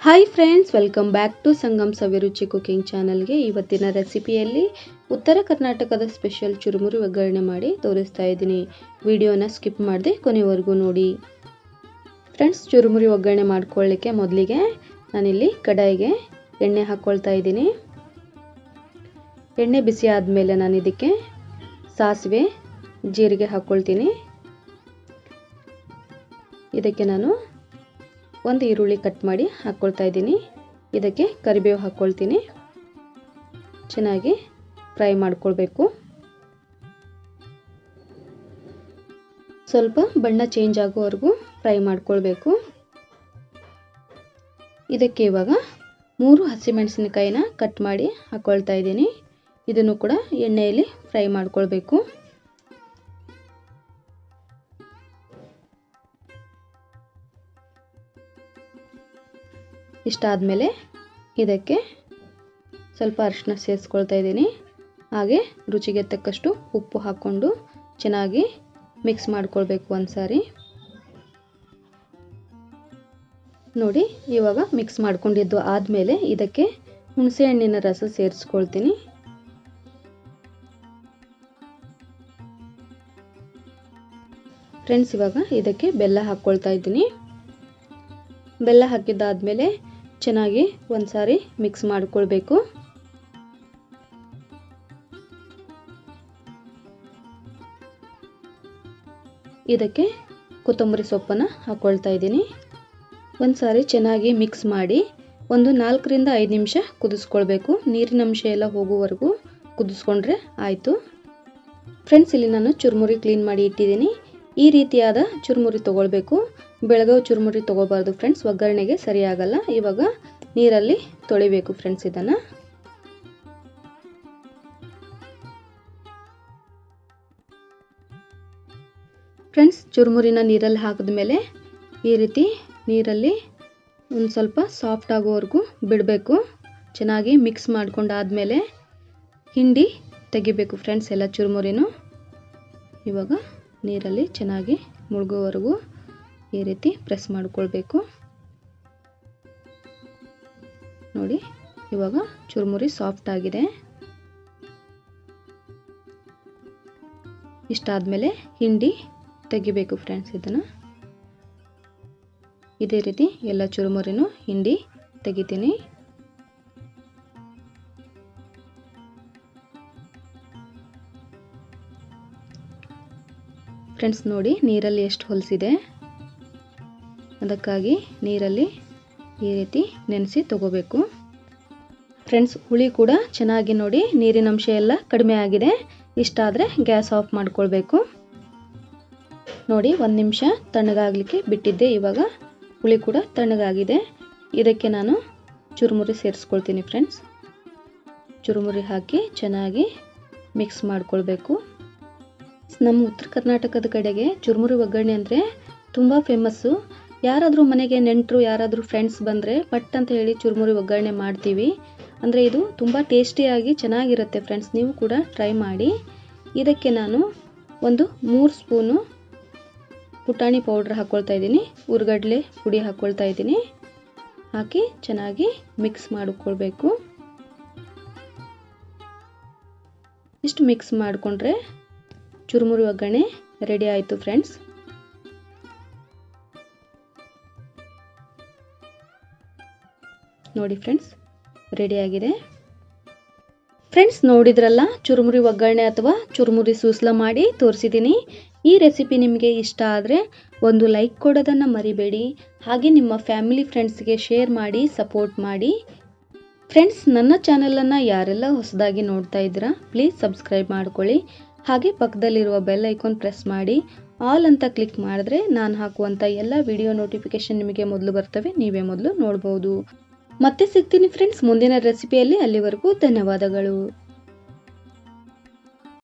Hi friends, welcome back to Sangam Saviruchi cooking ಚಾನಲ್ಗೆ. ಇವತ್ತಿನ ರೆಸಿಪಿಯಲ್ಲಿ ಉತ್ತರ ಕರ್ನಾಟಕದ ಸ್ಪೆಷಲ್ ಚುರುಮುರಿ ಒಗ್ಗರಣೆ ಮಾಡಿ ತೋರಿಸ್ತಾ ಇದ್ದೀನಿ. ವಿಡಿಯೋನ ಸ್ಕಿಪ್ ಮಾಡದೆ ಕೊನೆವರೆಗೂ ನೋಡಿ. ಫ್ರೆಂಡ್ಸ್, ಚುರುಮುರಿ ಒಗ್ಗರಣೆ ಮಾಡ್ಕೊಳ್ಳಿಕ್ಕೆ ಮೊದಲಿಗೆ ನಾನಿಲ್ಲಿ ಕಡಾಯಿಗೆ ಎಣ್ಣೆ ಹಾಕ್ಕೊಳ್ತಾ ಇದ್ದೀನಿ. ಎಣ್ಣೆ ಬಿಸಿ ಆದಮೇಲೆ ನಾನು ಇದಕ್ಕೆ ಸಾಸಿವೆ, ಜೀರಿಗೆ ಹಾಕ್ಕೊಳ್ತೀನಿ. ಇದಕ್ಕೆ ನಾನು ಒಂದು ಈರುಳ್ಳಿ ಕಟ್ ಮಾಡಿ ಹಾಕ್ಕೊಳ್ತಾ ಇದ್ದೀನಿ. ಇದಕ್ಕೆ ಕರಿಬೇವು ಹಾಕ್ಕೊಳ್ತೀನಿ. ಚೆನ್ನಾಗಿ ಫ್ರೈ ಮಾಡ್ಕೊಳ್ಬೇಕು. ಸ್ವಲ್ಪ ಬಣ್ಣ ಚೇಂಜ್ ಆಗೋವರೆಗೂ ಫ್ರೈ ಮಾಡ್ಕೊಳ್ಬೇಕು. ಇದಕ್ಕೆ ಇವಾಗ 3 ಹಸಿಮೆಣಸಿನಕಾಯಿನ ಕಟ್ ಮಾಡಿ ಹಾಕ್ಕೊಳ್ತಾ ಇದ್ದೀನಿ. ಇದನ್ನು ಕೂಡ ಎಣ್ಣೆಯಲ್ಲಿ ಫ್ರೈ ಮಾಡ್ಕೊಳ್ಬೇಕು. ಇಷ್ಟಾದಮೇಲೆ ಇದಕ್ಕೆ ಸ್ವಲ್ಪ ಅರಿಶಿನ ಸೇರಿಸ್ಕೊಳ್ತಾ ಇದ್ದೀನಿ. ಹಾಗೆ ರುಚಿಗೆ ತಕ್ಕಷ್ಟು ಉಪ್ಪು ಹಾಕ್ಕೊಂಡು ಚೆನ್ನಾಗಿ ಮಿಕ್ಸ್ ಮಾಡ್ಕೊಳ್ಬೇಕು ಒಂದ್ಸಾರಿ. ನೋಡಿ, ಇವಾಗ ಮಿಕ್ಸ್ ಮಾಡ್ಕೊಂಡಿದ್ದು ಆದಮೇಲೆ ಇದಕ್ಕೆ ಹುಣಸೆ ಹಣ್ಣಿನ ರಸ ಸೇರಿಸ್ಕೊಳ್ತೀನಿ. ಫ್ರೆಂಡ್ಸ್, ಇವಾಗ ಇದಕ್ಕೆ ಬೆಲ್ಲ ಹಾಕ್ಕೊಳ್ತಾ ಇದ್ದೀನಿ. ಬೆಲ್ಲ ಹಾಕಿದ್ದಾದಮೇಲೆ ಚೆನ್ನಾಗಿ ಒಂದ್ಸಾರಿ ಮಿಕ್ಸ್ ಮಾಡ್ಕೊಳ್ಬೇಕು. ಇದಕ್ಕೆ ಕೊತ್ತಂಬರಿ ಸೊಪ್ಪನ್ನು ಹಾಕ್ಕೊಳ್ತಾ ಇದ್ದೀನಿ. ಒಂದ್ಸಾರಿ ಚೆನ್ನಾಗಿ ಮಿಕ್ಸ್ ಮಾಡಿ ಒಂದು 4 ರಿಂದ 5 ನಿಮಿಷ ಕುದಿಸ್ಕೊಳ್ಬೇಕು. ನೀರಿನ ಅಂಶ ಎಲ್ಲ ಹೋಗುವವರೆಗೂ ಕುದಿಸ್ಕೊಂಡ್ರೆ ಆಯಿತು. ಫ್ರೆಂಡ್ಸ್, ಇಲ್ಲಿ ನಾನು ಚುರುಮುರಿ ಕ್ಲೀನ್ ಮಾಡಿ ಇಟ್ಟಿದ್ದೀನಿ. ಈ ರೀತಿಯಾದ ಚುರುಮುರಿ ತಗೊಳ್ಬೇಕು. ಬೆಳಗಾವ್ ಚುರುಮುರಿ ತಗೋಬಾರ್ದು ಫ್ರೆಂಡ್ಸ್, ಒಗ್ಗರಣೆಗೆ ಸರಿಯಾಗಲ್ಲ. ಇವಾಗ ನೀರಲ್ಲಿ ತೊಳಿಬೇಕು ಫ್ರೆಂಡ್ಸ್ ಇದನ್ನು. ಫ್ರೆಂಡ್ಸ್, ಚುರುಮುರಿನ ನೀರಲ್ಲಿ ಹಾಕಿದ ಮೇಲೆ ಈ ರೀತಿ ನೀರಲ್ಲಿ ಒಂದು ಸ್ವಲ್ಪ ಸಾಫ್ಟ್ ಆಗೋವರೆಗೂ ಬಿಡಬೇಕು. ಚೆನ್ನಾಗಿ ಮಿಕ್ಸ್ ಮಾಡ್ಕೊಂಡಾದ್ಮೇಲೆ ಹಿಂಡಿ ತೆಗಿಬೇಕು ಫ್ರೆಂಡ್ಸ್ ಎಲ್ಲ ಚುರುಮುರಿನೂ. ಇವಾಗ ನೀರಲ್ಲಿ ಚೆನ್ನಾಗಿ ಮುಳುಗೋವರೆಗೂ ಈ ರೀತಿ ಪ್ರೆಸ್ ಮಾಡ್ಕೊಳ್ಬೇಕು. ನೋಡಿ, ಇವಾಗ ಚುರುಮುರಿ ಸಾಫ್ಟ್ ಆಗಿದೆ. ಇಷ್ಟಾದಮೇಲೆ ಹಿಂಡಿ ತೆಗಿಬೇಕು ಫ್ರೆಂಡ್ಸ್ ಇದನ್ನು. ಇದೇ ರೀತಿ ಎಲ್ಲ ಚುರುಮುರಿನೂ ಹಿಂಡಿ ತೆಗಿತೀನಿ. ಫ್ರೆಂಡ್ಸ್, ನೋಡಿ ನೀರಲ್ಲಿ ಎಷ್ಟು ಹೊಲಸಿದೆ. ಅದಕ್ಕಾಗಿ ನೀರಲ್ಲಿ ಈ ರೀತಿ ನೆನೆಸಿ ತಗೋಬೇಕು. ಫ್ರೆಂಡ್ಸ್, ಹುಳಿ ಕೂಡ ಚೆನ್ನಾಗಿ ನೋಡಿ ನೀರಿನ ಅಂಶ ಎಲ್ಲ ಕಡಿಮೆ ಆಗಿದೆ. ಇಷ್ಟಾದರೆ ಗ್ಯಾಸ್ ಆಫ್ ಮಾಡ್ಕೊಳ್ಬೇಕು. ನೋಡಿ, 1 ನಿಮಿಷ ತಣ್ಣಗಾಗಲಿಕ್ಕೆ ಬಿಟ್ಟಿದ್ದೆ. ಇವಾಗ ಹುಳಿ ಕೂಡ ತಣ್ಣಗಾಗಿದೆ. ಇದಕ್ಕೆ ನಾನು ಚುರುಮುರಿ ಸೇರಿಸ್ಕೊಳ್ತೀನಿ ಫ್ರೆಂಡ್ಸ್. ಚುರುಮುರಿ ಹಾಕಿ ಚೆನ್ನಾಗಿ ಮಿಕ್ಸ್ ಮಾಡ್ಕೊಳ್ಬೇಕು. ನಮ್ಮ ಉತ್ತರ ಕರ್ನಾಟಕದ ಕಡೆಗೆ ಚುರುಮುರಿ ಒಗ್ಗರಣೆ ಅಂದರೆ ತುಂಬ ಫೇಮಸ್ಸು. ಯಾರಾದರೂ ಮನೆಗೆ ನೆಂಟರು ಯಾರಾದರೂ ಫ್ರೆಂಡ್ಸ್ ಬಂದರೆ ಪಟ್ ಅಂತ ಹೇಳಿ ಚುರುಮುರಿ ಒಗ್ಗರಣೆ ಮಾಡ್ತೀವಿ. ಅಂದರೆ ಇದು ತುಂಬ ಟೇಸ್ಟಿಯಾಗಿ ಚೆನ್ನಾಗಿರುತ್ತೆ ಫ್ರೆಂಡ್ಸ್. ನೀವು ಕೂಡ ಟ್ರೈ ಮಾಡಿ. ಇದಕ್ಕೆ ನಾನು ಒಂದು 3 ಸ್ಪೂನು ಪುಟಾಣಿ ಪೌಡ್ರ್ ಹಾಕ್ಕೊಳ್ತಾ ಇದ್ದೀನಿ. ಹುರ್ಗಡ್ಲೆ ಪುಡಿ ಹಾಕ್ಕೊಳ್ತಾ ಇದ್ದೀನಿ. ಹಾಕಿ ಚೆನ್ನಾಗಿ ಮಿಕ್ಸ್ ಮಾಡಿಕೊಳ್ಬೇಕು. ಇಷ್ಟು ಮಿಕ್ಸ್ ಮಾಡಿಕೊಂಡ್ರೆ ಚುರುಮುರಿ ಒಗ್ಗರಣೆ ರೆಡಿ ಆಯಿತು ಫ್ರೆಂಡ್ಸ್. ನೋಡಿ ಫ್ರೆಂಡ್ಸ್, ರೆಡಿಯಾಗಿದೆ. ಫ್ರೆಂಡ್ಸ್, ನೋಡಿದ್ರಲ್ಲ, ಚುರುಮುರಿ ಒಗ್ಗರಣೆ ಅಥವಾ ಚುರುಮುರಿ ಸೂಸ್ಲ ಮಾಡಿ ತೋರಿಸಿದ್ದೀನಿ. ಈ ರೆಸಿಪಿ ನಿಮಗೆ ಇಷ್ಟ ಆದರೆ ಒಂದು ಲೈಕ್ ಕೊಡೋದನ್ನು ಮರಿಬೇಡಿ. ಹಾಗೆ ನಿಮ್ಮ ಫ್ಯಾಮಿಲಿ ಫ್ರೆಂಡ್ಸ್ಗೆ ಶೇರ್ ಮಾಡಿ ಸಪೋರ್ಟ್ ಮಾಡಿ. ಫ್ರೆಂಡ್ಸ್, ನನ್ನ ಚಾನಲನ್ನು ಯಾರೆಲ್ಲ ಹೊಸದಾಗಿ ನೋಡ್ತಾ ಇದ್ದೀರಾ ಪ್ಲೀಸ್ ಸಬ್ಸ್ಕ್ರೈಬ್ ಮಾಡ್ಕೊಳ್ಳಿ. ಹಾಗೆ ಪಕ್ಕದಲ್ಲಿರುವ ಬೆಲ್ ಐಕಾನ್ ಪ್ರೆಸ್ ಮಾಡಿ ಆಲ್ ಅಂತ ಕ್ಲಿಕ್ ಮಾಡಿದ್ರೆ ನಾನು ಹಾಕುವಂಥ ಎಲ್ಲ ವಿಡಿಯೋ ನೋಟಿಫಿಕೇಶನ್ ನಿಮಗೆ ಮೊದಲು ಬರ್ತವೆ. ನೀವೇ ಮೊದಲು ನೋಡ್ಬೋದು. ಮತ್ತೆ ಸಿಗ್ತೀನಿ ಫ್ರೆಂಡ್ಸ್ ಮುಂದಿನ ರೆಸಿಪಿಯಲ್ಲಿ. ಅಲ್ಲಿವರೆಗೂ ಧನ್ಯವಾದಗಳು.